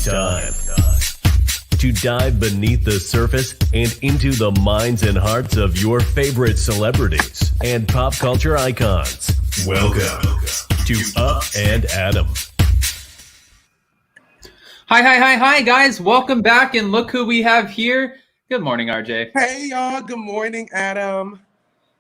Dive. To dive beneath the surface and into the minds and hearts of your favorite celebrities and pop culture icons. Welcome to Up and Adam. Hi, guys. Welcome back, and look who we have here. Good morning, RJ. Hey, y'all. Good morning, Adam.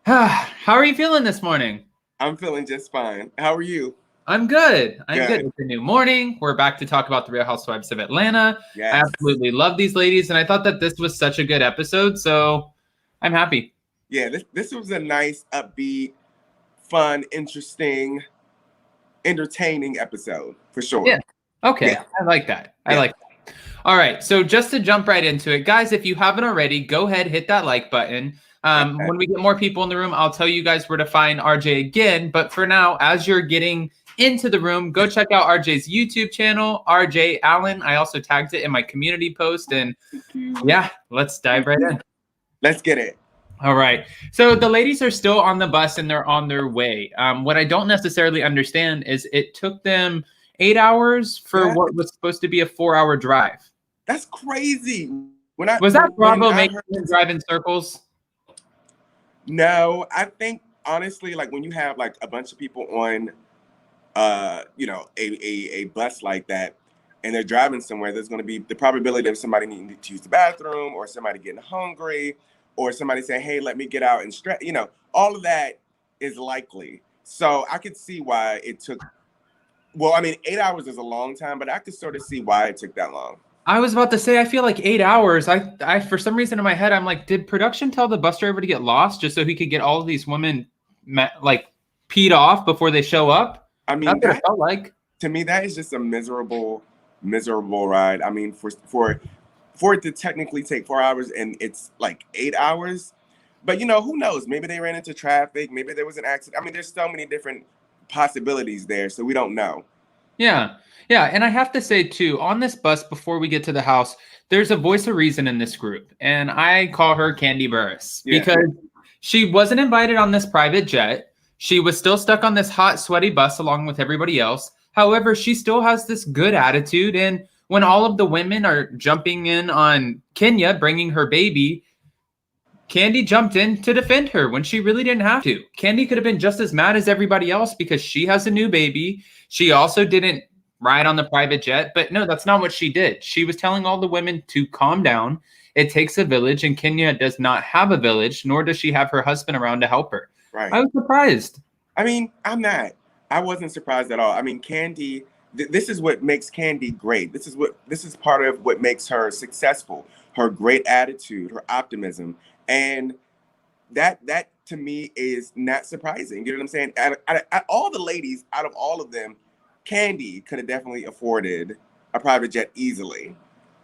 How are you feeling this morning? I'm feeling just fine. How are you? I'm good. It's a new morning. We're back to talk about the Real Housewives of Atlanta. Yes. I absolutely love these ladies, and I thought that this was such a good episode, so I'm happy. Yeah, this was a nice, upbeat, fun, interesting, entertaining episode, for sure. Yeah. Okay. Yeah. I like that. All right. So just to jump right into it, guys, if you haven't already, go ahead, hit that like button. When we get more people in the room, I'll tell you guys where to find RJ again. But for now, as you're getting into the room, go check out RJ's YouTube channel, RJ Allan. I also tagged it in my community post. And yeah, let's dive right in. Let's get it. All right. So the ladies are still on the bus and they're on their way. What I don't necessarily understand is it took them 8 hours for what was supposed to be a 4-hour drive. That's crazy. Was that Bravo making them drive in circles? No, I think honestly, like when you have like a bunch of people on, a bus like that, and they're driving somewhere, there's going to be the probability of somebody needing to use the bathroom, or somebody getting hungry, or somebody saying, "Hey, let me get out and stretch." All of that is likely. So I could see why it took. Well, I mean, 8 hours is a long time, but I could sort of see why it took that long. I was about to say, I feel like 8 hours. I for some reason in my head, I'm like, did production tell the bus driver to get lost just so he could get all of these women like peed off before they show up? I mean, that's what it felt like. To me, that is just a miserable ride. I mean, for it to technically take 4 hours and it's like 8 hours, but who knows? Maybe they ran into traffic. Maybe there was an accident. I mean, there's so many different possibilities there, so we don't know. Yeah, and I have to say too, on this bus before we get to the house, there's a voice of reason in this group, and I call her Kandi because she wasn't invited on this private jet. She was still stuck on this hot, sweaty bus along with everybody else. However, she still has this good attitude, and when all of the women are jumping in on Kenya bringing her baby, Kandi jumped in to defend her when she really didn't have to. Kandi could have been just as mad as everybody else because she has a new baby. She also didn't ride on the private jet, but no, that's not what she did. She was telling all the women to calm down. It takes a village, and Kenya does not have a village, nor does she have her husband around to help her. Right. I was surprised. I mean, I'm not. I wasn't surprised at all. I mean, Kandi, this is what makes Kandi great. This is part of what makes her successful. Her great attitude, her optimism. And that to me is not surprising. You know what I'm saying? Out all the ladies, out of all of them, Kandi could have definitely afforded a private jet easily.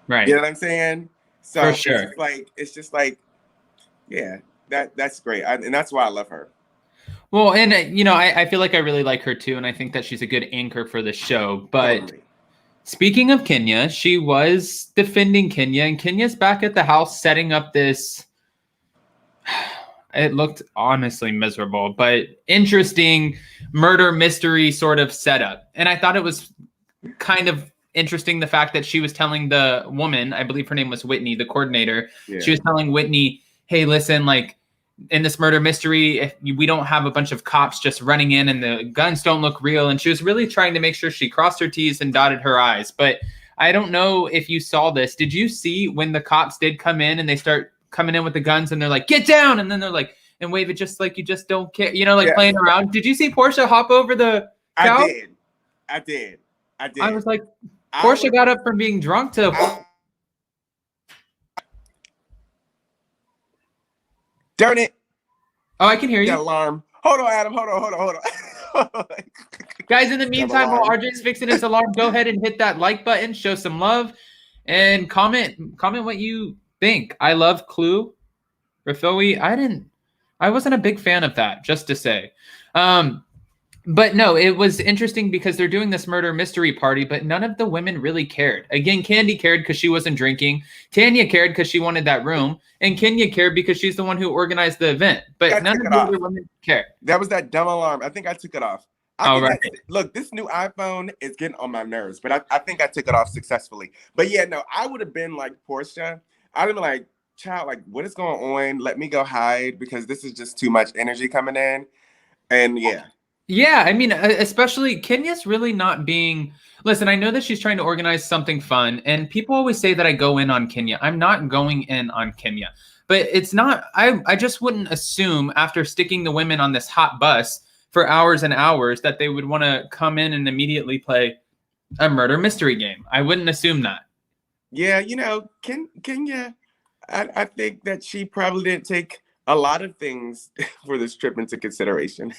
Right. You know what I'm saying? So for sure. It's just like, yeah, that's great. And that's why I love her. Well, and I feel like I really like her too, and I think that she's a good anchor for the show. But totally. Speaking of Kenya, she was defending Kenya, and Kenya's back at the house setting up this. It looked honestly miserable, but interesting murder mystery sort of setup. And I thought it was kind of interesting the fact that she was telling the woman, I believe her name was Whitney, the coordinator. Yeah. She was telling Whitney, hey, listen, like in this murder mystery, if we don't have a bunch of cops just running in and the guns don't look real. And she was really trying to make sure she crossed her T's and dotted her I's. But I don't know if you saw this. Did you see when the cops did come in and they start coming in with the guns and they're like, get down. And then they're like, and wave it just like you just don't care, playing around. Did you see Porsha hop over the couch? I did. I was like, Porsha got up from being drunk to. Darn it. Oh, I can hear you. That alarm. Hold on, Adam. Hold on. Guys, in the meantime, while RJ's fixing his alarm, go ahead and hit that like button, show some love, and comment what you think. I love Clue. Rafoi, I wasn't a big fan of that, just to say. But no, it was interesting because they're doing this murder mystery party, but none of the women really cared. Again, Kandi cared because she wasn't drinking. Tanya cared because she wanted that room. And Kenya cared because she's the one who organized the event. But none of the other women cared. That was that dumb alarm. I think I took it off. All right. Look, this new iPhone is getting on my nerves, but I think I took it off successfully. But yeah, no, I would have been like Porsha. I'd have been like, child, like, what is going on? Let me go hide because this is just too much energy coming in. And yeah. Yeah, I mean, especially Kenya's really not being. Listen, I know that she's trying to organize something fun, and people always say that I go in on Kenya. I'm not going in on Kenya, but it's not. I just wouldn't assume after sticking the women on this hot bus for hours and hours that they would want to come in and immediately play a murder mystery game. I wouldn't assume that. Yeah, Kenya, I think that she probably didn't take a lot of things for this trip into consideration.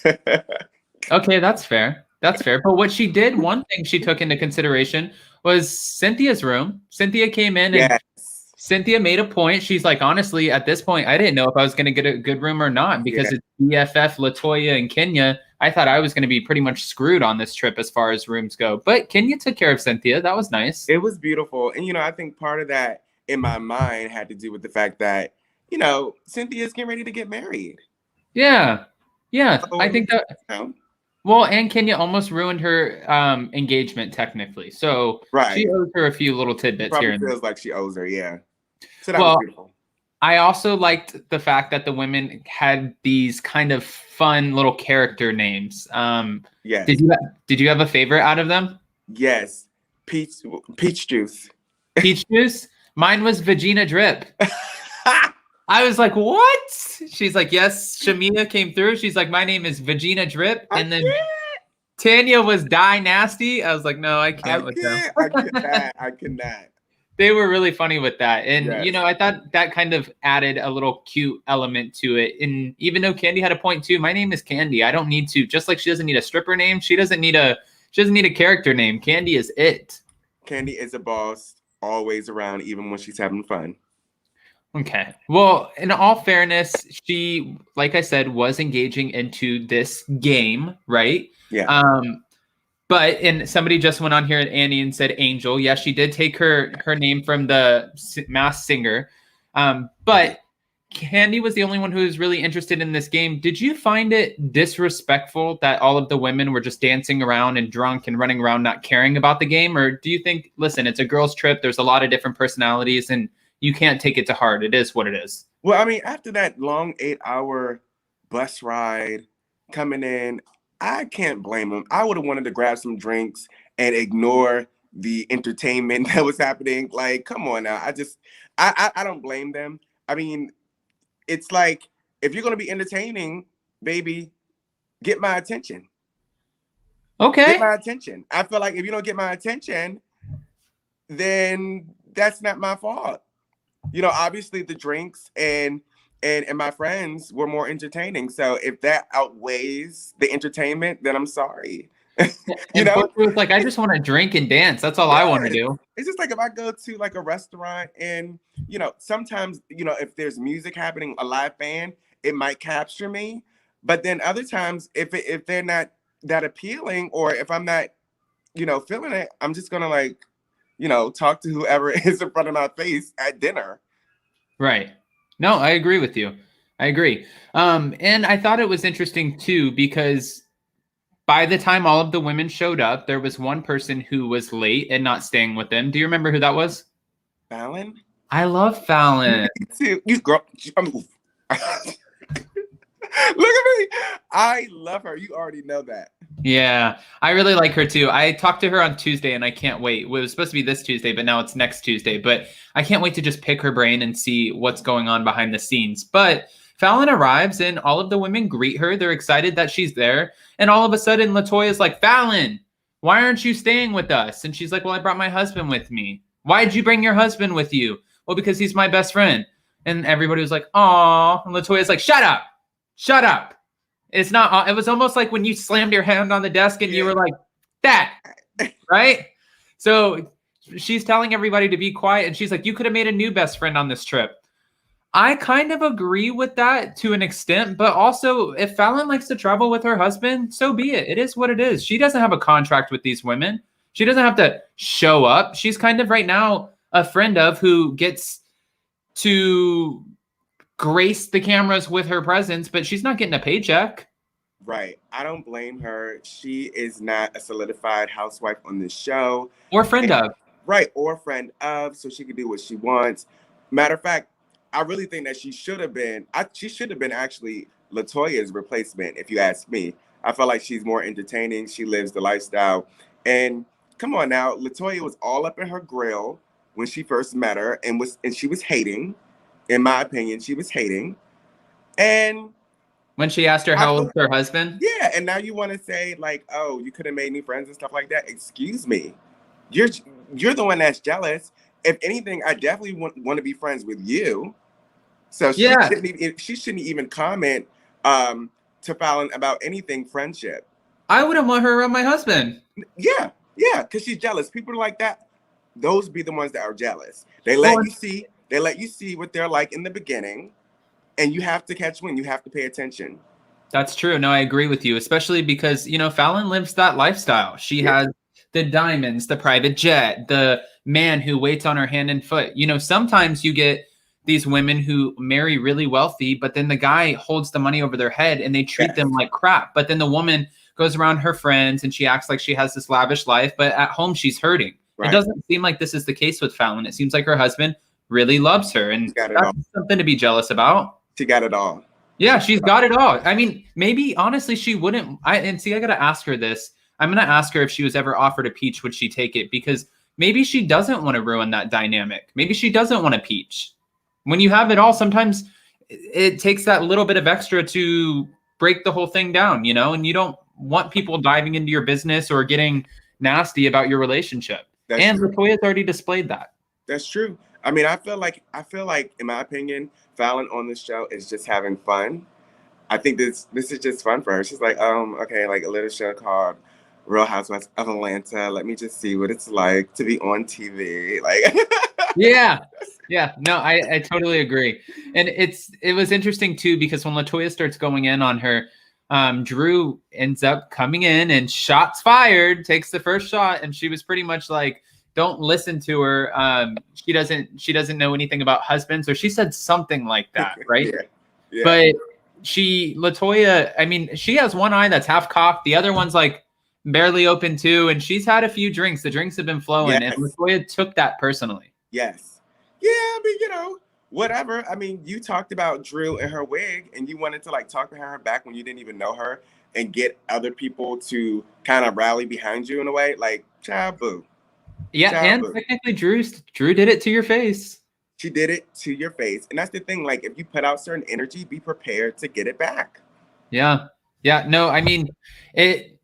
Okay, that's fair. That's fair. But what she did, one thing she took into consideration was Cynthia's room. Cynthia came in and Cynthia made a point. She's like, honestly, at this point, I didn't know if I was going to get a good room or not because it's BFF, Latoya, and Kenya. I thought I was going to be pretty much screwed on this trip as far as rooms go. But Kenya took care of Cynthia. That was nice. It was beautiful. And, I think part of that in my mind had to do with the fact that, Cynthia's getting ready to get married. Yeah. Yeah. So, I think that. Well, and Kenya almost ruined her engagement technically. So she owes her a few little tidbits probably here. Feels like she owes her, yeah. So that was beautiful. I also liked the fact that the women had these kind of fun little character names. Yes. Did you have a favorite out of them? Yes. Peach juice. Peach juice? Mine was Vagina Drip. I was like, what? She's like, yes, Shamia came through. She's like, my name is Vagina Drip. And then Tanya was Die Nasty. I was like, no, I can't with them. I could not. They were really funny with that. And, I thought that kind of added a little cute element to it. And even though Kandi had a point too, my name is Kandi. I don't need to, just like she doesn't need a stripper name. She doesn't need a character name. Kandi is it. Kandi is a boss, always around, even when she's having fun. Okay. Well, in all fairness, she, like I said, was engaging into this game, right? Yeah. But somebody just went on here at Annie and said Angel. Yeah, she did take her name from the Masked Singer. But Kandi was the only one who was really interested in this game. Did you find it disrespectful that all of the women were just dancing around and drunk and running around not caring about the game? Or do you think, listen, it's a girls' trip. There's a lot of different personalities and you can't take it to heart. It is what it is. Well, I mean, after that long 8-hour bus ride coming in, I can't blame them. I would have wanted to grab some drinks and ignore the entertainment that was happening. Like, come on now. I don't blame them. I mean, it's like, if you're going to be entertaining, baby, get my attention. Okay. Get my attention. I feel like if you don't get my attention, then that's not my fault. Obviously the drinks and my friends were more entertaining. So if that outweighs the entertainment, then I'm sorry. It was like, I just want to drink and dance. That's all I want to do. It's just like if I go to like a restaurant and, sometimes, if there's music happening, a live band, it might capture me. But then other times, if they're not that appealing or if I'm not, feeling it, I'm just going to like, talk to whoever is in front of my face at dinner. Right. No, I agree with you. I agree. And I thought it was interesting too, because by the time all of the women showed up, there was one person who was late and not staying with them. Do you remember who that was? Fallon? I love Fallon. You girl. Look at me. I love her. You already know that. Yeah, I really like her too. I talked to her on Tuesday and I can't wait. It was supposed to be this Tuesday, but now it's next Tuesday. But I can't wait to just pick her brain and see what's going on behind the scenes. But Fallon arrives and all of the women greet her. They're excited that she's there. And all of a sudden, Latoya's like, Fallon, why aren't you staying with us? And she's like, well, I brought my husband with me. Why did you bring your husband with you? Well, because he's my best friend. And everybody was like, aw. And Latoya's like, shut up. Shut up. It's not, it was almost like when you slammed your hand on the desk and you were like, that, right? So she's telling everybody to be quiet. And she's like, you could have made a new best friend on this trip. I kind of agree with that to an extent, but also if Fallon likes to travel with her husband, so be it. It is what it is. She doesn't have a contract with these women. She doesn't have to show up. She's kind of right now a friend of who gets to grace the cameras with her presence, but she's not getting a paycheck. Right. I don't blame her. She is not a solidified housewife on this show. Or friend of. Right. Or friend of, so she can do what she wants. Matter of fact, I really think that she should have been, she should have been actually Latoya's replacement, if you ask me. I feel like she's more entertaining. She lives the lifestyle. And come on now, Latoya was all up in her grill when she first met her and she was hating. In my opinion, she was hating. And when she asked her how old's her husband? Yeah, and now you want to say like, oh, you could have made me friends and stuff like that. Excuse me. You're the one that's jealous. If anything, I definitely want to be friends with you. So she shouldn't even comment to Fallon about anything friendship. I wouldn't want her around my husband. Yeah, because she's jealous. People like that, those be the ones that are jealous. They let you see what they're like in the beginning, and you have to catch wind. You have to pay attention. That's true. No, I agree with you, especially because, Fallon lives that lifestyle. She has the diamonds, the private jet, the man who waits on her hand and foot. Sometimes you get these women who marry really wealthy, but then the guy holds the money over their head and they treat them like crap. But then the woman goes around her friends and she acts like she has this lavish life, but at home she's hurting. Right. It doesn't seem like this is the case with Fallon. It seems like her husband really loves her, and that's something to be jealous about. She got it all. Yeah, she's got it all. I mean, maybe honestly she wouldn't. I got to ask her this. I'm going to ask her if she was ever offered a peach, would she take it? Because maybe she doesn't want to ruin that dynamic. Maybe she doesn't want a peach. When you have it all, sometimes it takes that little bit of extra to break the whole thing down, and you don't want people diving into your business or getting nasty about your relationship. Latoya's already displayed that. That's true. I mean, I feel like, in my opinion, Fallon on this show is just having fun. I think this is just fun for her. She's like, okay, like a little show called Real Housewives of Atlanta. Let me just see what it's like to be on TV. Like, yeah. No, I totally agree. And it was interesting too, because when Latoya starts going in on her, Drew ends up coming in and shots fired, takes the first shot, and she was pretty much like, don't listen to her. She doesn't know anything about husbands, or she said something like that, right? Yeah. But Latoya, I mean, she has one eye that's half cocked, the other one's like barely open too, and she's had a few drinks. The drinks have been flowing, and Latoya took that personally. Yes. Yeah, I mean, whatever. I mean, you talked about Drew and her wig, and you wanted to like talk to her back when you didn't even know her and get other people to kind of rally behind you in a way. Like, child, boo. Yeah, and technically Drew did it to your face. She did it to your face. And that's the thing. Like, if you put out certain energy, be prepared to get it back. Yeah. No, I mean, it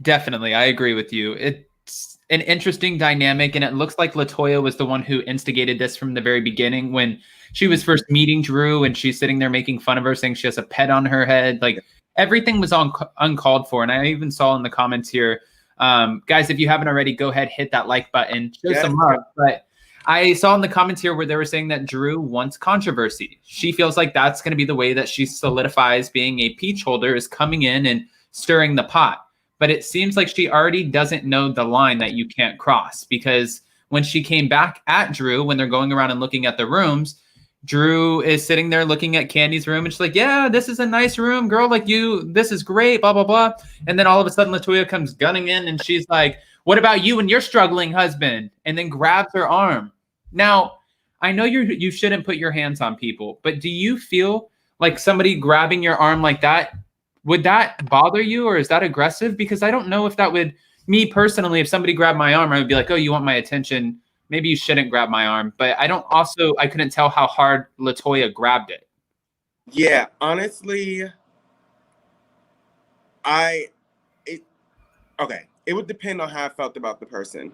definitely, I agree with you. It's an interesting dynamic, and it looks like Latoya was the one who instigated this from the very beginning when she was first meeting Drew, and she's sitting there making fun of her, saying she has a pet on her head. Like, everything was uncalled for. And I even saw in the comments here, guys, if you haven't already, go ahead, hit that like button, show some love. But I saw in the comments here where they were saying that Drew wants controversy. She feels like that's going to be the way that she solidifies being a peach holder, is coming in and stirring the pot. But it seems like she already doesn't know the line that you can't cross, because when she came back at Drew, when they're going around and looking at the rooms, Drew is sitting there looking at Kandi's room, and she's like, yeah, this is a nice room, girl. Like, this is great, blah, blah, blah. And then all of a sudden, Latoya comes gunning in, and she's like, what about you and your struggling husband? And then grabs her arm. Now, I know you shouldn't put your hands on people, but do you feel like somebody grabbing your arm like that, would that bother you, or is that aggressive? Because I don't know if that would, me personally, if somebody grabbed my arm, I would be like, oh, you want my attention? Maybe you shouldn't grab my arm. But I couldn't tell how hard Latoya grabbed it. Yeah, honestly, it would depend on how I felt about the person.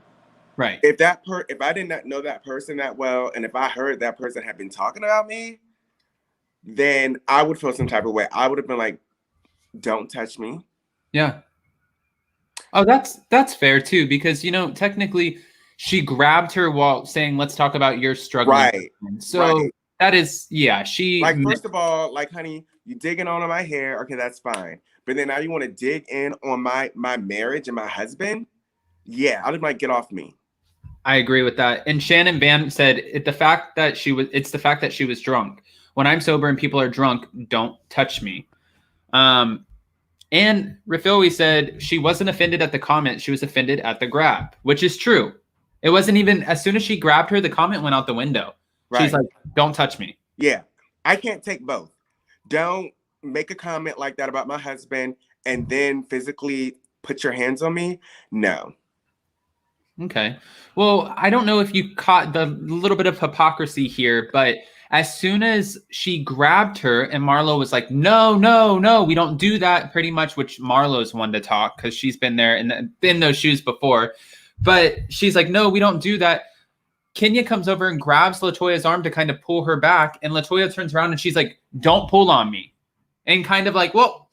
Right. If I did not know that person that well, and if I heard that person had been talking about me, then I would feel some type of way. I would have been like, don't touch me. Yeah. Oh, that's fair too, because technically she grabbed her while saying, let's talk about your struggle. Right. So that is, she like, first of all, like, honey, you digging on my hair. Okay, that's fine. But then now you want to dig in on my marriage and my husband. Yeah, I'll just like, get off me. I agree with that. And Shannon Van said it's the fact that she was drunk. When I'm sober and people are drunk, don't touch me. And Rafili said she wasn't offended at the comment. She was offended at the grab, which is true. It wasn't even, as soon as she grabbed her, the comment went out the window. Right. She's like, don't touch me. Yeah. I can't take both. Don't make a comment like that about my husband and then physically put your hands on me. No. Okay. Well, I don't know if you caught the little bit of hypocrisy here, but as soon as she grabbed her and Marlo was like, no, no, no, we don't do that, pretty much, which Marlo's one to talk because she's been there and in those shoes before. But she's like, no, we don't do that. Kenya comes over and grabs Latoya's arm to kind of pull her back. And Latoya turns around and she's like, don't pull on me. And kind of like, well,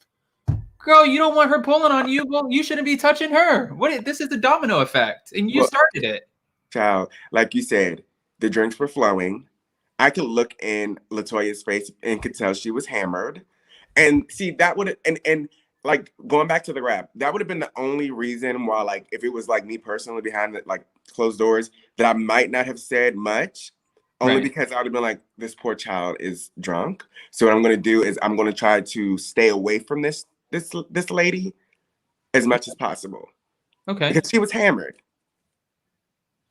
girl, you don't want her pulling on you. Well, you shouldn't be touching her. This is a domino effect. And you started it. Child, like you said, the drinks were flowing. I could look in Latoya's face and could tell she was hammered. And see, that would have, and like going back to the rap, that would have been the only reason why, like, if it was like me personally behind the, like, closed doors, that I might not have said much, only because I would have been like, this poor child is drunk. So what I'm going to do is I'm going to try to stay away from this lady as much as possible. Okay. Because she was hammered.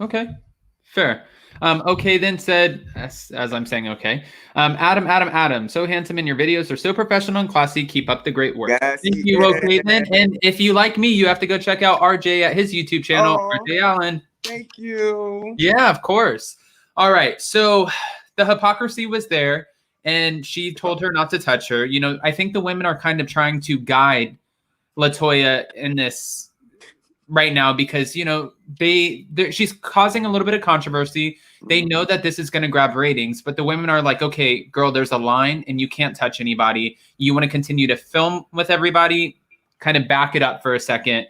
Okay. Fair. Okay, then said, as I'm saying, okay. Adam, so handsome in your videos. They're so professional and classy. Keep up the great work. Yes, Thank you, okay, then. And if you like me, you have to go check out RJ at his YouTube channel, RJ Allan. Thank you. Yeah, of course. All right, so the hypocrisy was there, and she told her not to touch her. You know, I think the women are kind of trying to guide Latoya in this right now because, you know, she's causing a little bit of controversy. They know that this is going to grab ratings, but the women are like, okay, girl, there's a line and you can't touch anybody. You want to continue to film with everybody, kind of back it up for a second.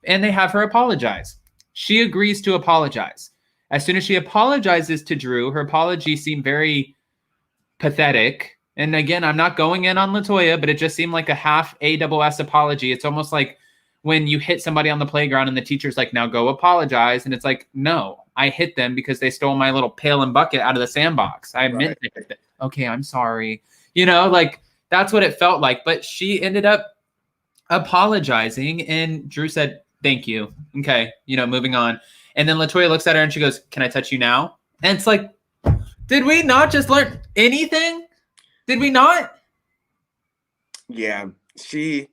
And they have her apologize. She agrees to apologize. As soon as she apologizes to Drew, her apology seemed very pathetic. And again, I'm not going in on Latoya, but it just seemed like a half ASS apology. It's almost like when you hit somebody on the playground and the teacher's like, now go apologize. And it's like, no, I hit them because they stole my little pail and bucket out of the sandbox. I meant to hit them. Okay, I'm sorry. You know, like that's what it felt like. But she ended up apologizing and Drew said, thank you. Okay, you know, moving on. And then Latoya looks at her and she goes, can I touch you now? And it's like, did we not just learn anything? Did we not? Yeah, she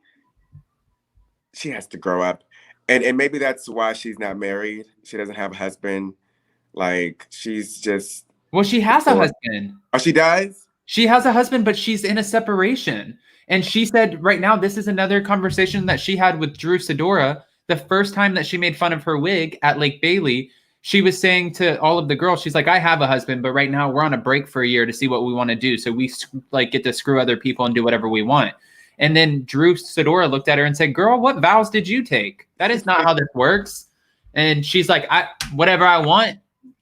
has to grow up. And maybe that's why she's not married. She doesn't have a husband. Like, she's just... Well, she has a husband. Oh, she does? She has a husband, but she's in a separation. And she said right now, this is another conversation that she had with Drew Sidora. The first time that she made fun of her wig at Lake Bailey, she was saying to all of the girls, she's like, I have a husband, but right now we're on a break for a year to see what we want to do. So we like get to screw other people and do whatever we want. And then Drew Sidora looked at her and said, girl, what vows did you take? That is not how this works. And she's like, whatever I want.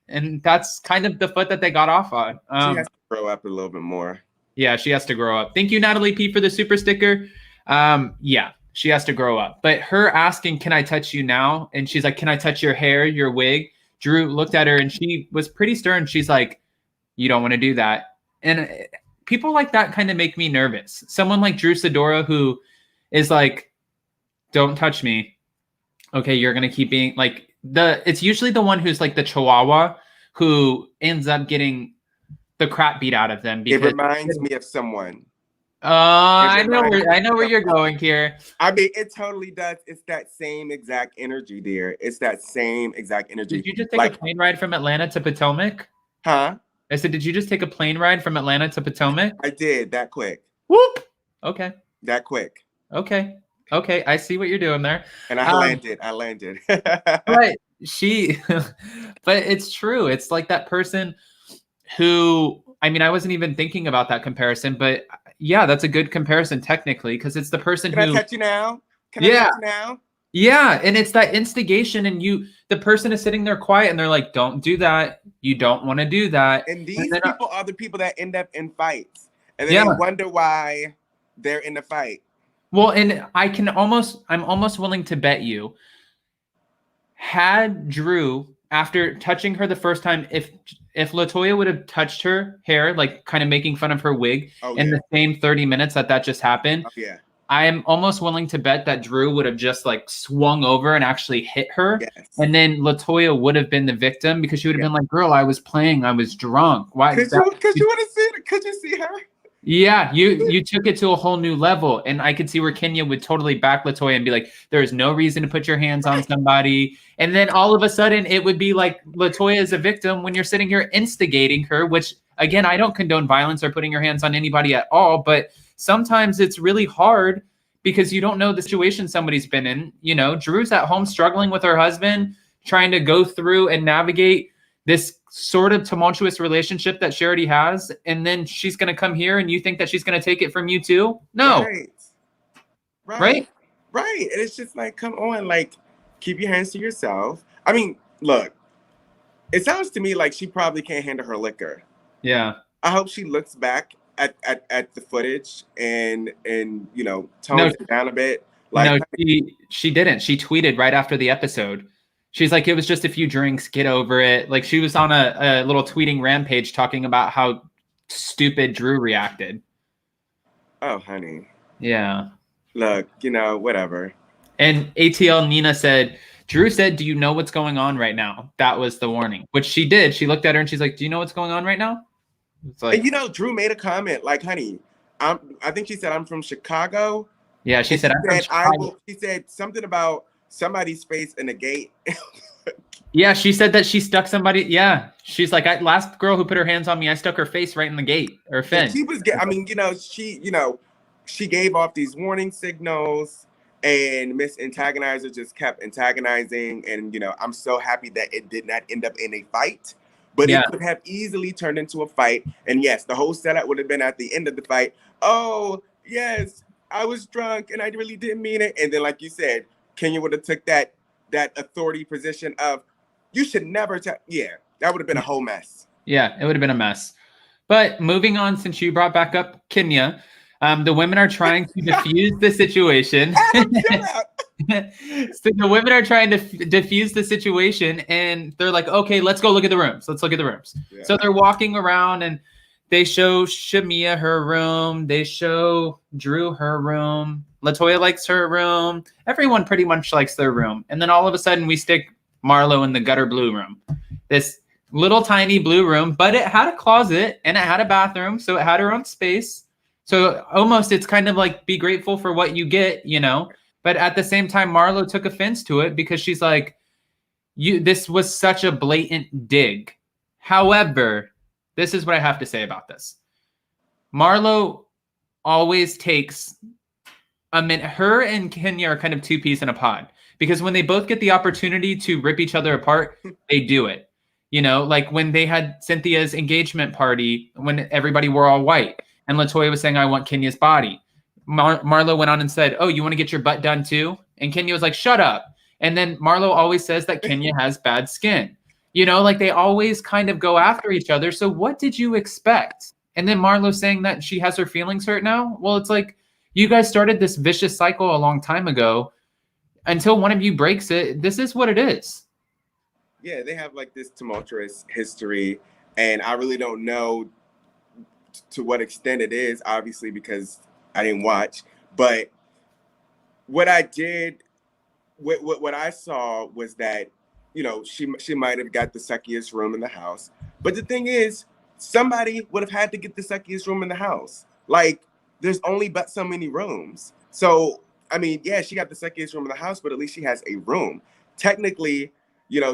And that's kind of the foot that they got off on. She has to grow up a little bit more. Yeah, she has to grow up. Thank you, Natalie P, for the super sticker. Yeah, she has to grow up. But her asking, can I touch you now? And she's like, can I touch your hair, your wig? Drew looked at her and she was pretty stern. She's like, you don't want to do that. And people like that kind of make me nervous. Someone like Drew Sidora who is like, don't touch me. Okay, you're going to keep being like it's usually the one who's like the chihuahua who ends up getting the crap beat out of them. Because it reminds me of someone. I know where you're going here. I mean, it totally does. It's that same exact energy, dear. It's that same exact energy. Did you just take a plane ride from Atlanta to Potomac? Huh? I said, did you just take a plane ride from Atlanta to Potomac? I did, that quick. Whoop. Okay. That quick. Okay. I see what you're doing there. And I landed. But but it's true. It's like that person who, I mean, I wasn't even thinking about that comparison, but yeah, that's a good comparison technically, because it's the person Can who. I touch you now? Can I touch you now? Yeah, and it's that instigation, and the person is sitting there quiet, and they're like, "Don't do that. You don't want to do that." And these people are the people that end up in fights, and then they wonder why they're in the fight. Well, and I'm almost willing to bet you, had Drew, after touching her the first time, if Latoya would have touched her hair, like kind of making fun of her wig, in the same 30 minutes that just happened, I am almost willing to bet that Drew would have just like swung over and actually hit her. Yes. And then Latoya would have been the victim because she would have been like, girl, I was playing. I was drunk. Why? Could you would have seen it? Could you see her? Yeah, you took it to a whole new level. And I could see where Kenya would totally back Latoya and be like, there is no reason to put your hands on somebody. And then all of a sudden it would be like Latoya is a victim when you're sitting here instigating her, which again, I don't condone violence or putting your hands on anybody at all, but sometimes it's really hard because you don't know the situation somebody's been in. You know, Drew's at home struggling with her husband, trying to go through and navigate this sort of tumultuous relationship that she already has. And then she's going to come here and you think that she's going to take it from you too? No. Right? And it's just like, come on, like, keep your hands to yourself. I mean, look, it sounds to me like she probably can't handle her liquor. Yeah. I hope she looks back at the footage and you know, tones it down a bit. Like, no, she didn't. She tweeted right after the episode. She's like, it was just a few drinks, get over it. Like she was on a little tweeting rampage talking about how stupid Drew reacted. Oh, honey. Yeah. Look, you know, whatever. And ATL Nina said, Drew said, do you know what's going on right now? That was the warning, which she did. She looked at her and she's like, do you know what's going on right now? It's like, and you know, Drew made a comment like, honey, I think she said, I'm from Chicago. Yeah, she said, she said something about somebody's face in a gate. Yeah, she said that she stuck somebody. Yeah, she's like, last girl who put her hands on me, I stuck her face right in the gate or fence. She was, I mean, she gave off these warning signals, and Miss Antagonizer just kept antagonizing. And I'm so happy that it did not end up in a fight, but it could have easily turned into a fight. And yes, the whole setup would have been at the end of the fight. Oh yes, I was drunk and I really didn't mean it. And then, like you said, Kenya would have took that authority position of, you should never that would have been a whole mess. Yeah, it would have been a mess. But moving on, since you brought back up Kenya, the women are trying to diffuse the situation. So the women are trying to diffuse the situation, and they're like, okay, let's go look at the rooms. Let's look at the rooms. Yeah. So they're walking around, and they show Shamia her room. They show Drew her room. Latoya likes her room. Everyone pretty much likes their room. And then all of a sudden we stick Marlo in the gutter blue room. This little tiny blue room, but it had a closet and it had a bathroom. So it had her own space. So almost it's kind of like be grateful for what you get, But at the same time, Marlo took offense to it because she's like, this was such a blatant dig. However, this is what I have to say about this. Marlo always takes a minute. Her and Kenya are kind of two peas in a pod because when they both get the opportunity to rip each other apart, they do it. Like when they had Cynthia's engagement party, when everybody wore all white and Latoya was saying, I want Kenya's body. Marlo went on and said, oh, you want to get your butt done too? And Kenya was like, shut up. And then Marlo always says that Kenya has bad skin. Like they always kind of go after each other. So what did you expect? And then Marlo saying that she has her feelings hurt now. Well, it's like, you guys started this vicious cycle a long time ago. Until one of you breaks it, this is what it is. Yeah, they have like this tumultuous history, and I really don't know to what extent it is, obviously, because I didn't watch. But what I did, what I saw was that, she might have got the suckiest room in the house. But the thing is, somebody would have had to get the suckiest room in the house. Like, there's only but so many rooms. So, I mean, yeah, she got the suckiest room in the house, but at least she has a room. Technically,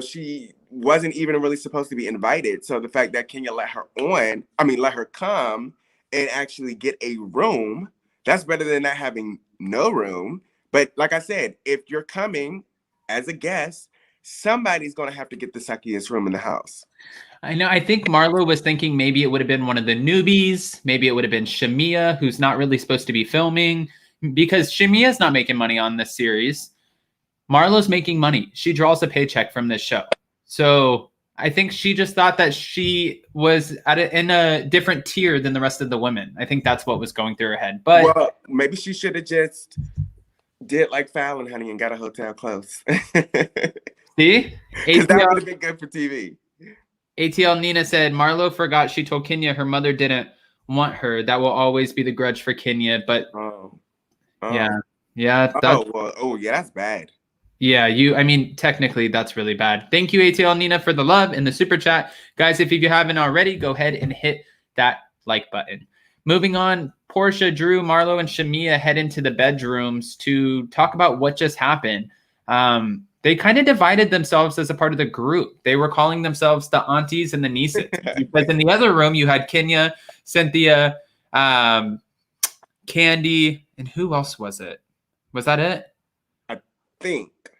she wasn't even really supposed to be invited. So the fact that Kenya let her come and actually get a room, that's better than not having no room. But like I said, if you're coming as a guest, somebody's going to have to get the suckiest room in the house. I know. I think Marlo was thinking maybe it would have been one of the newbies. Maybe it would have been Shamia, who's not really supposed to be filming, because Shamia's not making money on this series. Marlo's making money. She draws a paycheck from this show. So I think she just thought that she was in a different tier than the rest of the women. I think that's what was going through her head. But well, maybe she should have just did like Fallon, honey, and got a hotel close. See? Because that would have been good for TV. ATL Nina said, Marlo forgot she told Kenya her mother didn't want her. That will always be the grudge for Kenya. But Yeah. Yeah. That's bad. Yeah, I mean, technically that's really bad. Thank you, ATL Nina, for the love in the super chat. Guys, if you haven't already, go ahead and hit that like button. Moving on, Porsha, Drew, Marlo, and Shamia head into the bedrooms to talk about what just happened. They kind of divided themselves as a part of the group. They were calling themselves the aunties and the nieces. Because in the other room, you had Kenya, Cynthia, Kandi, and who else was it? Was that it?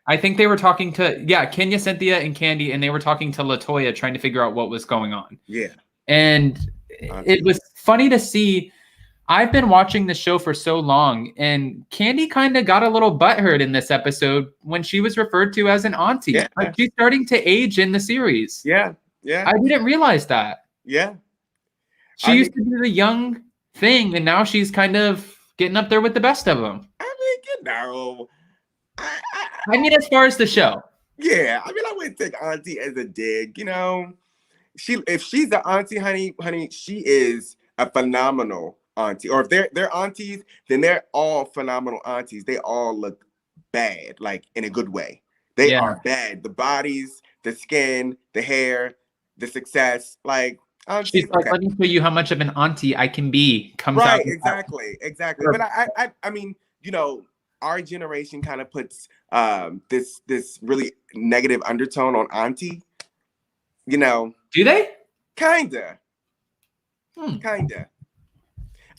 I think they were talking to, Kenya, Cynthia, and Kandi, and they were talking to Latoya, trying to figure out what was going on. Yeah. And it was funny to see. I've been watching the show for so long, and Kandi kind of got a little butthurt in this episode when she was referred to as an auntie. Yeah. Like, she's starting to age in the series. Yeah. I didn't realize that. Yeah. She used to be the young thing, and now she's kind of getting up there with the best of them. I mean, as far as the show. Yeah, I mean, I wouldn't take auntie as a dig, if she's an auntie, honey, she is a phenomenal auntie. Or if they're aunties, then they're all phenomenal aunties. They all look bad, like in a good way. They are bad. The bodies, the skin, the hair, the success, like aunties. She's like, let me show you how much of an auntie I can be. Comes out. Exactly. But I mean, our generation kind of puts this really negative undertone on auntie. Do they? Kinda.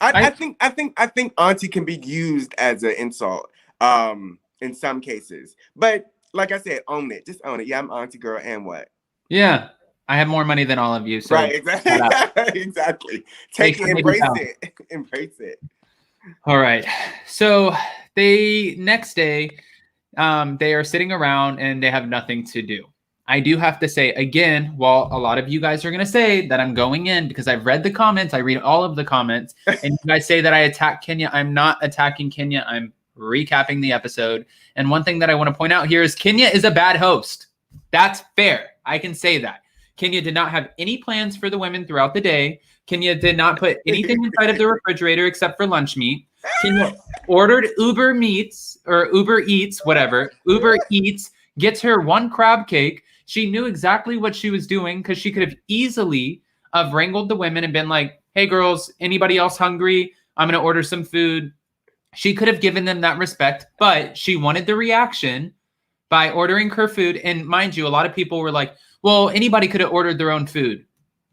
I think auntie can be used as an insult in some cases. But like I said, own it. Just own it. Yeah, I'm auntie girl, and what? Yeah. I have more money than all of you. So right, exactly. Exactly. Embrace it. All right. So next day, they are sitting around and they have nothing to do. I do have to say, again, while a lot of you guys are going to say that I'm going in because I've read the comments, I read all of the comments, and you guys say that I attack Kenya. I'm not attacking Kenya. I'm recapping the episode. And one thing that I want to point out here is Kenya is a bad host. That's fair. I can say that. Kenya did not have any plans for the women throughout the day. Kenya did not put anything inside of the refrigerator except for lunch meat. Kenya ordered Uber Eats, gets her one crab cake. She knew exactly what she was doing because she could have easily have wrangled the women and been like, hey, girls, anybody else hungry? I'm going to order some food. She could have given them that respect, but she wanted the reaction by ordering her food. And mind you, a lot of people were like, well, anybody could have ordered their own food.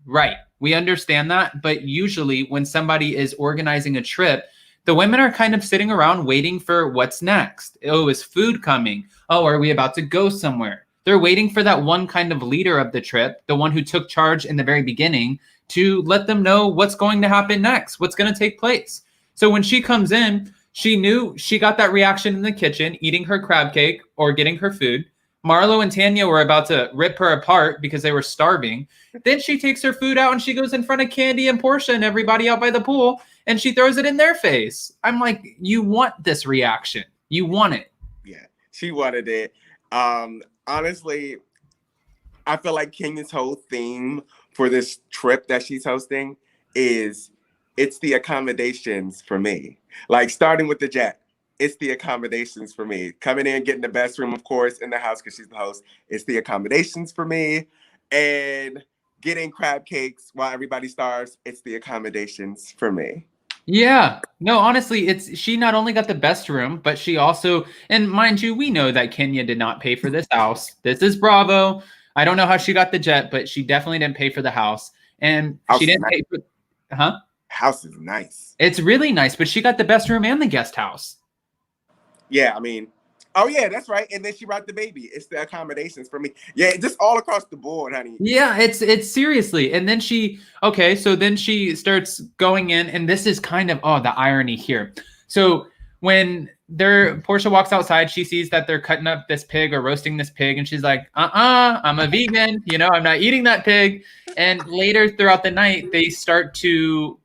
Right. We understand that. But usually when somebody is organizing a trip, the women are kind of sitting around waiting for what's next. Oh, is food coming? Oh, are we about to go somewhere? They're waiting for that one kind of leader of the trip, the one who took charge in the very beginning, to let them know what's going to happen next, what's going to take place. So when she comes in, she knew she got that reaction in the kitchen, eating her crab cake or getting her food. Marlo and Tanya were about to rip her apart because they were starving. Then she takes her food out and she goes in front of Kandi and Porsha and everybody out by the pool, and she throws it in their face. I'm like, you want this reaction. You want it. Yeah, she wanted it. Honestly, I feel like Kenya's whole theme for this trip that she's hosting is it's the accommodations for me. Like starting with the jet, it's the accommodations for me. Coming in, getting the best room, of course, in the house because she's the host. It's the accommodations for me. And getting crab cakes while everybody starves, it's the accommodations for me. Yeah, no, honestly, she not only got the best room, but she also, and mind you, we know that Kenya did not pay for this house. This is Bravo. I don't know how she got the jet, but she definitely didn't pay for the house. And she didn't pay for, House is nice. It's really nice, but she got the best room and the guest house. Yeah, I mean, oh yeah, that's right. And then she brought the baby. It's the accommodations for me. Yeah, just all across the board, honey. Yeah, it's seriously. And then so then she starts going in, and this is kind of, the irony here. So when Porsha walks outside, she sees that they're cutting up this pig or roasting this pig, and she's like, I'm a vegan, I'm not eating that pig. And later throughout the night, they start to,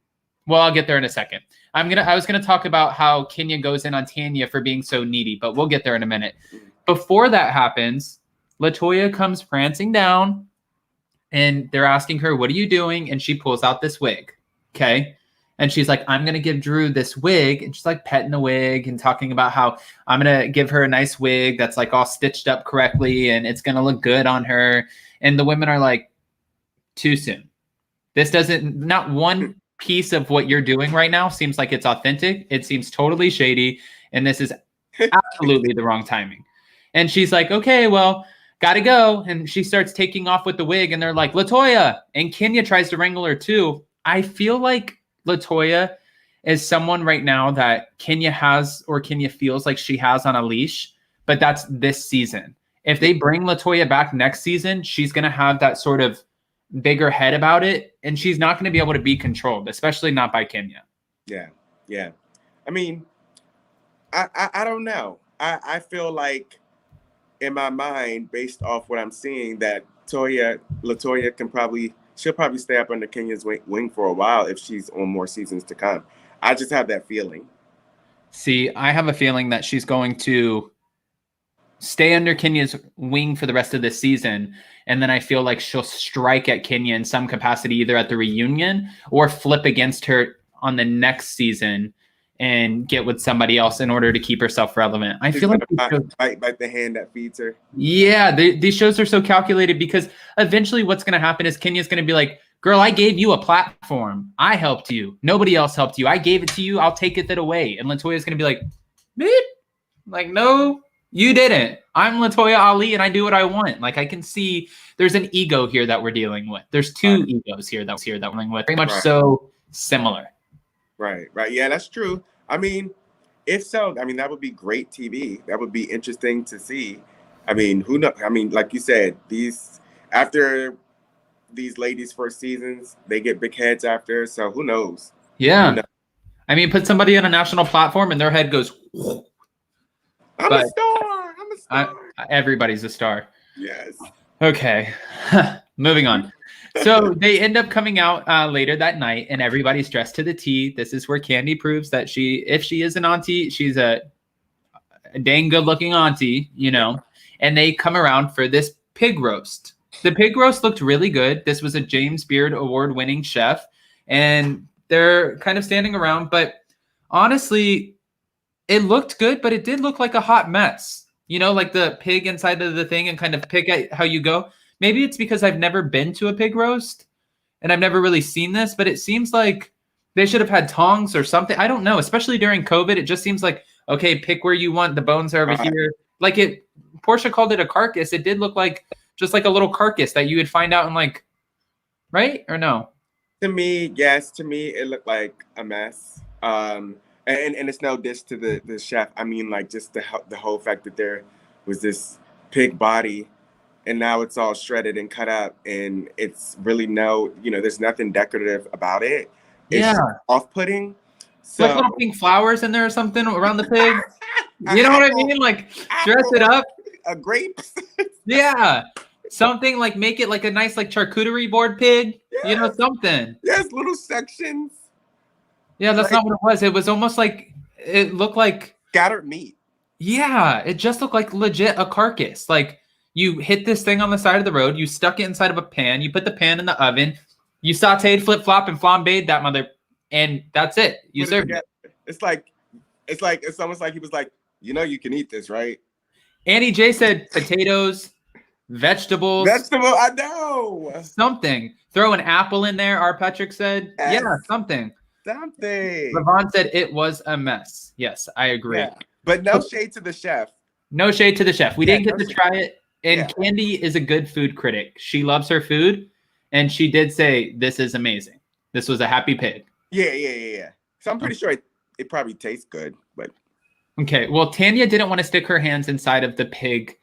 well, I'll get there in a second. I was gonna talk about how Kenya goes in on Tanya for being so needy, but we'll get there in a minute. Before that happens, Latoya comes prancing down, and they're asking her, "What are you doing?" And she pulls out this wig. Okay, And she's like, I'm going to give Drew this wig. And she's like petting the wig and talking about how I'm going to give her a nice wig that's like all stitched up correctly and it's going to look good on her. And the women are like, too soon. This doesn't, not one piece of what you're doing right now seems like it's authentic. It seems totally shady. And this is absolutely the wrong timing. And she's like, okay, well, gotta go. And she starts taking off with the wig and they're like, Latoya. And Kenya tries to wrangle her too. I feel like Latoya is someone right now that Kenya has or Kenya feels like she has on a leash, but that's this season. If they bring Latoya back next season, she's going to have that sort of bigger head about it, and she's not going to be able to be controlled, especially not by Kenya. Yeah, yeah. I mean, I don't know. I feel like in my mind, based off what I'm seeing, that Latoya she'll probably stay up under Kenya's wing for a while if she's on more seasons to come. I just have that feeling. See, I have a feeling that she's going to stay under Kenya's wing for the rest of this season. And then I feel like she'll strike at Kenya in some capacity, either at the reunion or flip against her on the next season and get with somebody else in order to keep herself relevant. I feel like bite the hand that feeds her. Yeah, these shows are so calculated because eventually what's going to happen is Kenya's going to be like, girl, I gave you a platform. I helped you. Nobody else helped you. I gave it to you. I'll take it away. And Latoya's going to be like, beep. Like, no, you didn't. I'm Latoya Ali and I do what I want. Like, I can see there's an ego here that we're dealing with. There's two egos here that we're dealing with. Very much so similar. Right. Yeah, that's true. I mean, if so, I mean, that would be great TV. That would be interesting to see. I mean, who knows? I mean, like you said, after these ladies' first seasons, they get big heads after. So who knows? Yeah. Who knows? I mean, put somebody on a national platform and their head goes, I'm a star. Everybody's a star. Yes. Okay. Moving on. So they end up coming out later that night and everybody's dressed to the T. This is where Kandi proves that if she is an auntie, she's a dang good looking auntie, you know, and they come around for this pig roast. The pig roast looked really good. This was a James Beard award winning chef and they're kind of standing around, but honestly, it looked good, but it did look like a hot mess, you know, like the pig inside of the thing and kind of pick at how you go. Maybe it's because I've never been to a pig roast and I've never really seen this, but it seems like they should have had tongs or something. I don't know, especially during COVID. It just seems like, okay, pick where you want. The bones are over here. Like Porsha called it a carcass. It did look like just like a little carcass that you would find out in like, right? Or no? To me, yes. To me, it looked like a mess. And it's no diss to the chef. I mean, like just the whole fact that there was this pig body and now it's all shredded and cut up and it's really there's nothing decorative about it. It's off-putting. So, like little pink flowers in there or something around the pig. You know what I mean? Like dress it up. Grapes. Yeah. Something like make it like a nice like charcuterie board pig. Yes. You know, something. Yes, little sections. Yeah, that's not what it was. It was almost like it looked like scattered meat. Yeah, it just looked like legit a carcass. Like you hit this thing on the side of the road, you stuck it inside of a pan, you put the pan in the oven, you sauteed, flip-flop, and flambéed that mother, and that's it. You served it. It's almost like he was like, you can eat this, right? Annie J said potatoes, vegetables. I know. Something. Throw an apple in there, R. Patrick said. Yes. Yeah, something. Levon said it was a mess. Yes, I agree. Yeah. But no shade to the chef. No shade to the chef. We didn't get to try it. And Kandi is a good food critic. She loves her food. And she did say, this is amazing. This was a happy pig. Yeah. So I'm pretty sure it probably tastes good. But okay. Well, Tanya didn't want to stick her hands inside of the pig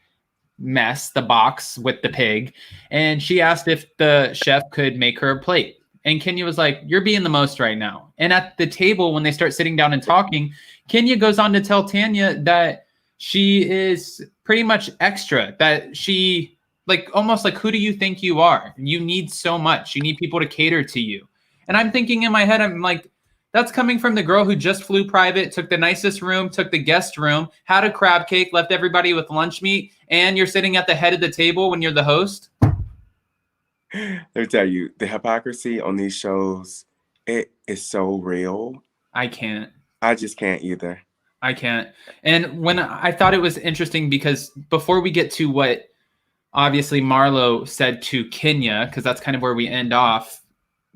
mess, the box with the pig. And she asked if the chef could make her a plate. And Kenya was like, you're being the most right now. And at the table, when they start sitting down and talking, Kenya goes on to tell Tanya that she is pretty much extra, that she like almost like, who do you think you are? You need so much. You need people to cater to you. And I'm thinking in my head, I'm like, that's coming from the girl who just flew private, took the nicest room, took the guest room, had a crab cake, left everybody with lunch meat, and you're sitting at the head of the table when you're the host. Let me tell you, the hypocrisy on these shows It is so real. I can't. I just can't either. I can't. And when I thought it was interesting because before we get to what obviously Marlo said to Kenya, because that's kind of where we end off,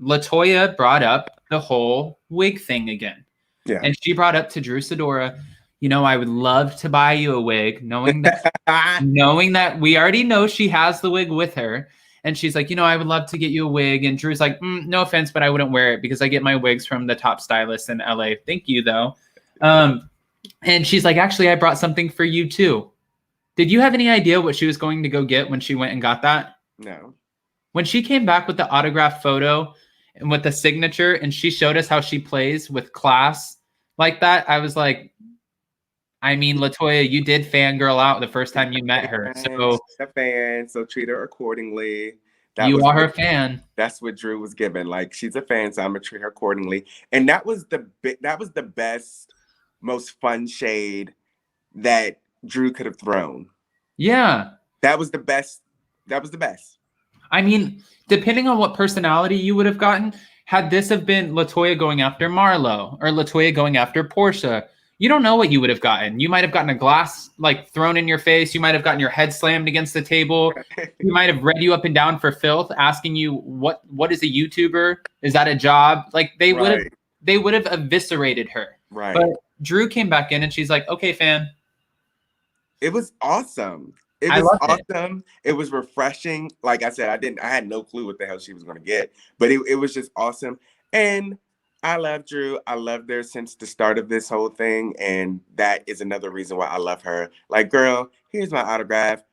Latoya brought up the whole wig thing again. Yeah. And she brought up to Drew Sidora, I would love to buy you a wig, knowing that we already know she has the wig with her. And she's like, I would love to get you a wig. And Drew's like, no offense, but I wouldn't wear it because I get my wigs from the top stylist in LA. Thank you, though. And she's like, actually, I brought something for you, too. Did you have any idea what she was going to go get when she went and got that? No. When she came back with the autograph photo and with the signature and she showed us how she plays with class like that, I was like, I mean, Latoya, you did fangirl out the first time you met her. So she's a fan, so treat her accordingly. You are her fan. That's what Drew was given. Like, she's a fan, so I'm gonna treat her accordingly. And that was the best, most fun shade that Drew could have thrown. Yeah. That was the best. That was the best. I mean, depending on what personality you would have gotten, had this have been Latoya going after Marlo or Latoya going after Porsha, you don't know what you would have gotten. You might have gotten a glass like thrown in your face. You might have gotten your head slammed against the table. You might have read you up and down for filth, asking you what is a YouTuber? Is that a job? Like they would have eviscerated her. Right. But Drew came back in and she's like, okay, fan. It was awesome. It was awesome. It was refreshing. Like I said, I had no clue what the hell she was going to get, but it was just awesome. And I love Drew. I loved her since the start of this whole thing. And that is another reason why I love her. Like, girl, here's my autograph.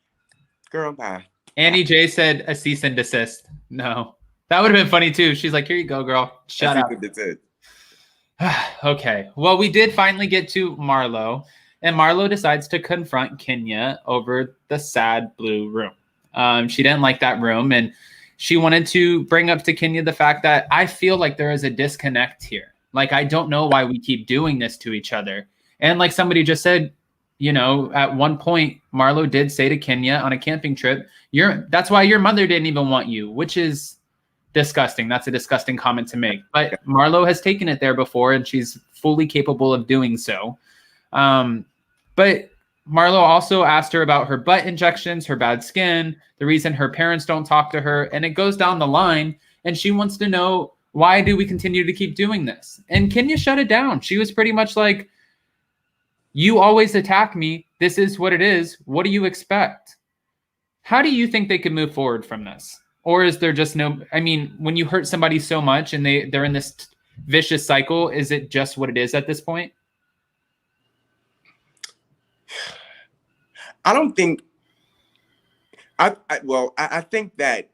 Girl, bye. Annie J said a cease and desist. No, that would have been funny too. She's like, here you go, girl. Shut up. Okay. Well, we did finally get to Marlo. And Marlo decides to confront Kenya over the sad blue room. She didn't like that room. And she wanted to bring up to Kenya the fact that I feel like there is a disconnect here. Like, I don't know why we keep doing this to each other. And like somebody just said, at one point, Marlo did say to Kenya on a camping trip, that's why your mother didn't even want you, which is disgusting. That's a disgusting comment to make. But Marlo has taken it there before, and she's fully capable of doing so. But Marlo also asked her about her butt injections, her bad skin, the reason her parents don't talk to her, and it goes down the line, and she wants to know, why do we continue to keep doing this? And Kenya shut it down. She was pretty much like, you always attack me. This is what it is. What do you expect? How do you think they could move forward from this? Or is there just when you hurt somebody so much and they're in this vicious cycle, is it just what it is at this point? I don't think. I think that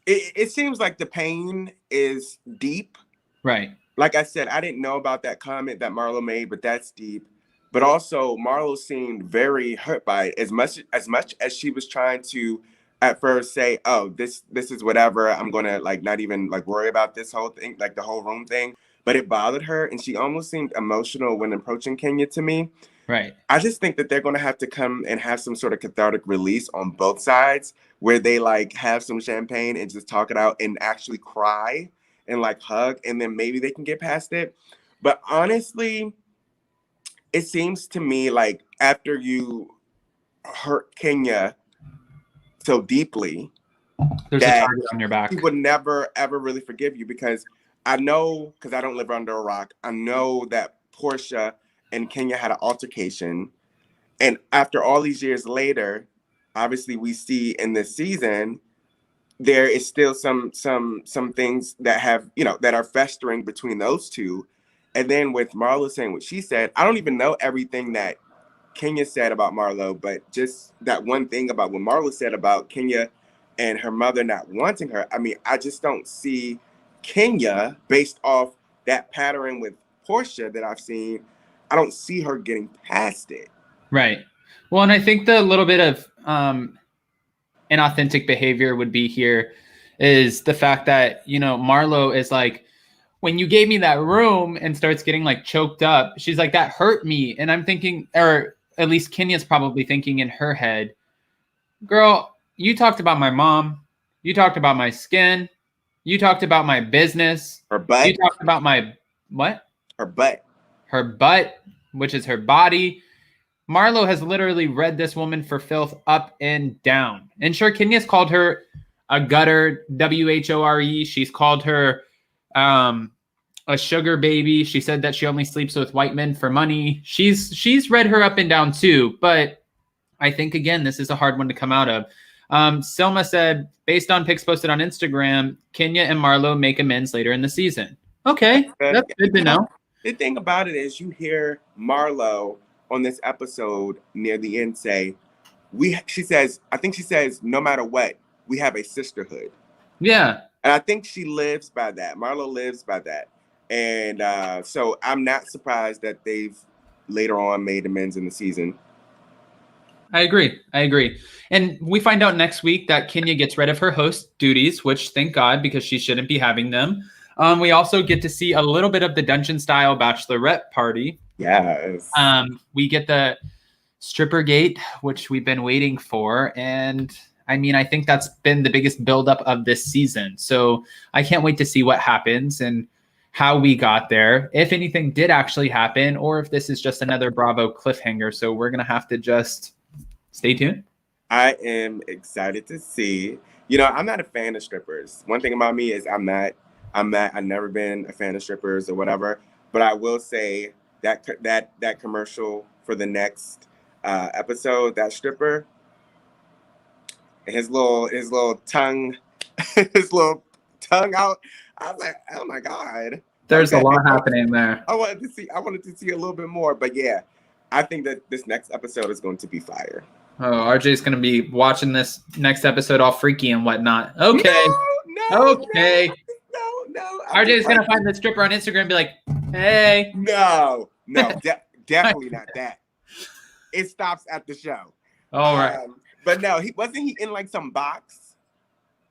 it seems like the pain is deep. Right. Like I said, I didn't know about that comment that Marlo made, but that's deep. But also, Marlo seemed very hurt by it. As much as she was trying to, at first, say, "Oh, this is whatever. I'm gonna not even worry about this whole thing, like the whole room thing." But it bothered her, and she almost seemed emotional when approaching Kenya to me. Right. I just think that they're going to have to come and have some sort of cathartic release on both sides where they have some champagne and just talk it out and actually cry and hug, and then maybe they can get past it. But honestly, it seems to me like after you hurt Kenya so deeply, there's a target on your back. He would never, ever really forgive you, because I know, because I don't live under a rock, I know that Porsha and Kenya had an altercation, and after all these years later, obviously we see in this season there is still some things that have that are festering between those two. And then with Marlo saying what she said, I don't even know everything that Kenya said about Marlo, but just that one thing about what Marlo said about Kenya and her mother not wanting her. I mean, I just don't see Kenya, based off that pattern with Porsha that I've seen, I don't see her getting past it. Right. Well, and I think the little bit of inauthentic behavior would be here is the fact that, Marlo is like, when you gave me that room, and starts getting choked up, she's like, that hurt me. And I'm thinking, or at least Kenya's probably thinking in her head, girl, you talked about my mom. You talked about my skin. You talked about my business. Her butt. You talked about my what? Her butt. Her butt, which is her body. Marlo has literally read this woman for filth up and down. And sure, Kenya's called her a gutter, WHORE. She's called her a sugar baby. She said that she only sleeps with white men for money. She's read her up and down too. But I think, again, this is a hard one to come out of. Selma said, based on pics posted on Instagram, Kenya and Marlo make amends later in the season. Okay, that's good to know. The thing about it is you hear Marlo on this episode near the end say, she says, no matter what, we have a sisterhood. Yeah. And I think she lives by that. Marlo lives by that. And so I'm not surprised that they've later on made amends in the season. I agree. And we find out next week that Kenya gets rid of her host duties, which thank God, because she shouldn't be having them. We also get to see a little bit of the dungeon style bachelorette party. Yes. We get the stripper gate, which we've been waiting for. And I mean, I think that's been the biggest buildup of this season. So I can't wait to see what happens and how we got there, if anything did actually happen, or if this is just another Bravo cliffhanger. So we're going to have to just stay tuned. I am excited to see. You know, I'm not a fan of strippers. One thing about me is I've never been a fan of strippers or whatever. But I will say that commercial for the next episode, that stripper, his little tongue out. I was like, oh my God. There's a lot happening there. I wanted to see a little bit more, but yeah, I think that this next episode is going to be fire. Oh, RJ's going to be watching this next episode all freaky and whatnot. Okay. Okay. No. RJ's going to find the stripper on Instagram and be like, hey. No, definitely not that. It stops at the show. All right. But no, wasn't he in like some box?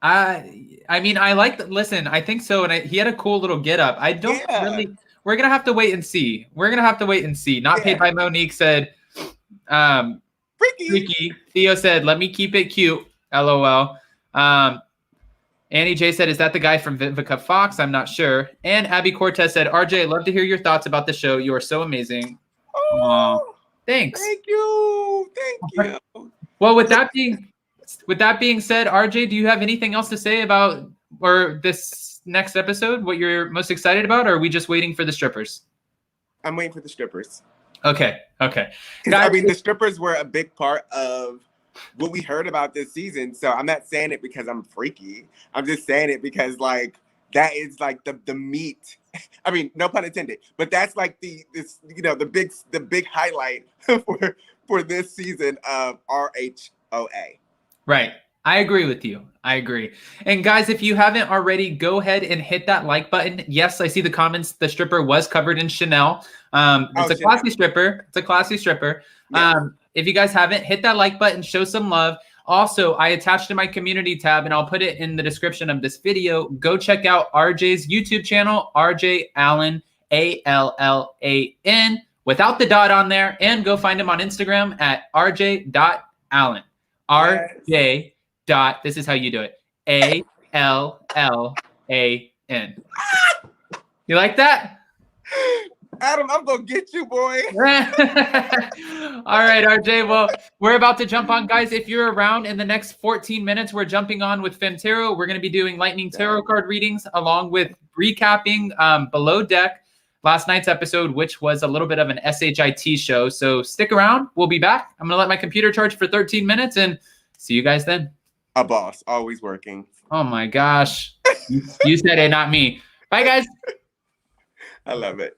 I mean, I like listen, I think so. And he had a cool little get up. I don't really, we're going to have to wait and see. Not paid by Monique said, freaky. Theo said, let me keep it cute. LOL. Annie J said, is that the guy from Vivica Fox? I'm not sure. And Abby Cortez said, RJ, love to hear your thoughts about the show. You are so amazing. Oh, thanks. Thank you. Well, with that being said, RJ, do you have anything else to say about or this next episode? What you're most excited about? Or are we just waiting for the strippers? I'm waiting for the strippers. Okay. Guys, I mean, the strippers were a big part of what we heard about this season. So I'm not saying it because I'm freaky. I'm just saying it because like that is like the meat. I mean, no pun intended, but that's like the big highlight for this season of RHOA. Right. I agree with you. And guys, if you haven't already, go ahead and hit that like button. Yes, I see the comments. The stripper was covered in Chanel. Classy stripper. It's a classy stripper. Yeah. If you guys haven't, hit that like button, show some love. Also, I attached to my community tab, and I'll put it in the description of this video. Go check out RJ's YouTube channel, RJ Allan, ALLAN, without the dot on there, and go find him on Instagram at rj.allan. RJ dot, this is how you do it, ALLAN. You like that? Adam, I'm going to get you, boy. All right, RJ. Well, we're about to jump on. Guys, if you're around in the next 14 minutes, we're jumping on with Fem Tarot. We're going to be doing lightning tarot card readings along with recapping Below Deck, last night's episode, which was a little bit of an SHIT show. So stick around. We'll be back. I'm going to let my computer charge for 13 minutes and see you guys then. A boss, always working. Oh, my gosh. You said it, not me. Bye, guys. I love it.